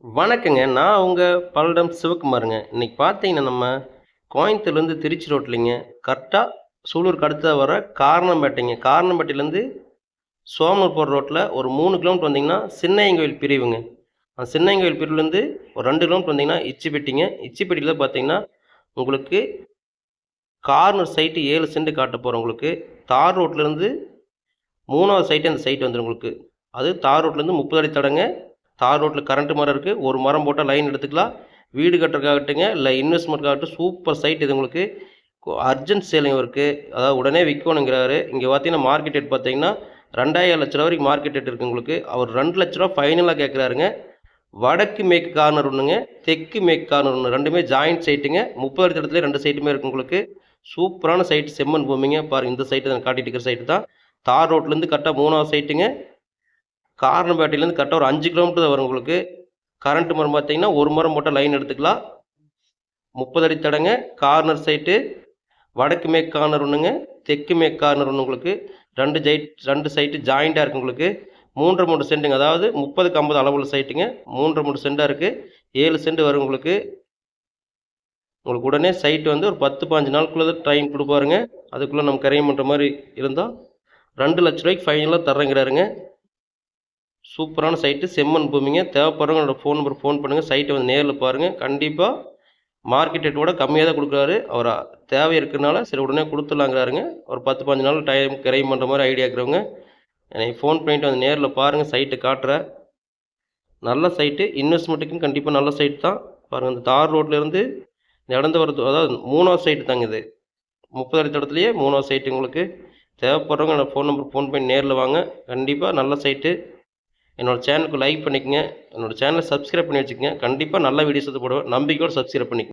வணக்கங்க. நான் உங்க பல்லடம் சிவகுமாருங்க. இன்னைக்கு பார்த்தீங்கன்னா, நம்ம கோயம்புத்தூர்லேருந்து திருச்சி ரோட்லைங்க, கரெக்ட்டா சூலூருக்கு அடுத்ததா வர காரணம்பேட்டைங்க. காரணம்பேட்டையிலேருந்து சோமனூர் போற ரோட்ல ஒரு 3 கிலோமீட்டர் வந்தீங்கன்னா, சின்னையங்கோயில் பிரிவுங்க. அந்த சின்னையங்கோயில் பிரிவுலேருந்து ஒரு 2 கிலோமீட்டர் வந்தீங்கன்னா, இச்சிப்பட்டிங்க. இச்சிப்பட்டியில பார்த்தீங்கன்னா, உங்களுக்கு கார்னர் சைட்டு 7 சென்ட் காட்டப் போறேன் உங்களுக்கு. தார் ரோட்லேருந்து 3வது சைட்டு அந்த சைட் வந்துரும் உங்களுக்கு. அது தார் ரோட்லேருந்து 30 அடி தடங்க. தார் ரோட்ல கரண்ட் மரம் இருக்கு. ஒரு மரம் போட்டா லைன் எடுத்துக்கலாம். வீடு கட்டுறதுக்காகட்டுங்க, இல்ல இன்வெஸ்ட்மென்ட்க்காகட்டும் சூப்பர் சைட் இது உங்களுக்கு. அர்ஜென்ட் சேலுங்க இவருக்கு. அதாவது உடனே விக்கணுங்கிறாரு. இங்க பார்த்தீங்கன்னா, மார்க்கெட் ரேட் பார்த்தீங்கன்னா, ரூ. 2,50,000 வரைக்கும் மார்க்கெட் ரேட் இருக்கு உங்களுக்கு. அவர் ரூ. 2,00,000 ஃபைனலா கேட்குறாருங்க. வடக்கு மேற்கு கார்னர் ஒண்ணுங்க, தெற்கு மேற்கு கார்னர் ஒண்ணு. 2மே ஜாயிண்ட் சைட்டுங்க. 30 அடி தடத்திலே 2 சைட்டுமே இருக்கு உங்களுக்கு. சூப்பரான சைட் செம்மண் பூமிங்க. பாருங்க இந்த சைட்டு நான் காட்டிட்டு இருக்கிற சைட்டு தான். தார் ரோட்லேருந்து கரெக்ட்டா 3வது சைட்டுங்க. காரணம்பேட்டையிலேருந்து கரெக்ட்டா ஒரு 5 கிலோமீட்டர் தான் வரும் உங்களுக்கு. கரண்ட் மரம் பார்த்தீங்கன்னா, ஒரு மரம் போட்டா லைன் எடுத்துக்கலாம். 30 அடி தடங்க. Corner site. வடக்கு மேற்கு கார்னர் ஒண்ணுங்க, தெற்கு மேற்கு கார்னர் ஒண்ணு உங்களுக்கு. 2 சைட்டு ஜாயிண்டா இருக்கு உங்களுக்கு. 3 3 சென்ட்டுங்க. அதாவது 30க்கு 50 அளவுள்ள சைட்டுங்க. 3 3 சென்டா இருக்கு. 7 சென்ட் வரும் உங்களுக்கு. உங்களுக்கு உடனே சைட் வந்து ஒரு 10, 15 நாளுக்குள்ள டைம் குடுப்பாருங்க. அதுக்குள்ள நம்ம கிரையம் பண்ற மாரி இருந்தா, ரூ. 2,00,000 ஃபைனலா தர்றேங்கிறாருங்க. சூப்பரான சைட்டு செம்மண் பூமிங்க. தேவைப்படுறவங்க என்னோட ஃபோன் நம்பருக்கு ஃபோன் பண்ணுங்க. சைட்ட வந்து நேர்ல பாருங்க. கண்டிப்பா மார்க்கெட் ரேட்டோட கம்மியா தான் குடுக்குறாரு. அவரு தேவை இருக்கறனால சரி உடனே குடுத்துடலாங்கிறாருங்க. ஒரு 10, 15 நாள் டைம் கிரையம் பண்ற மாரி ஐடியா இருக்கிறவங்க, என்னைய ஃபோன் பண்ணிட்டு வந்து நேர்ல பாருங்க. சைட்ட காட்டுறேன். நல்ல சைட்டு. இன்வெஸ்ட்மென்ட்டுக்கும் கண்டிப்பா நல்ல சைட் தான். பாருங்க இந்த தார் ரோட்லேருந்து நடந்து வரது அதாவது 3வது சைட்டு தாங்க இது. 30 அடி தடத்திலேயே 3வது சைட்டு உங்களுக்கு. தேவைப்படுறவங்க என்னோட ஃபோன் நம்பருக்கு ஃபோன் பண்ணி நேர்ல வாங்க. கண்டிப்பா நல்ல சைட்டு. என்னோட சேனலுக்கு லைக் பண்ணிக்கங்க. என்னோட சேனல சப்ஸ்கிரைப் பண்ணி வச்சுக்கங்க. கண்டிப்பா நல்ல வீடியோஸ் வந்து போடுவேன். நம்பிக்கையோட சப்ஸ்கிரைப் பண்ணிக்கங்க.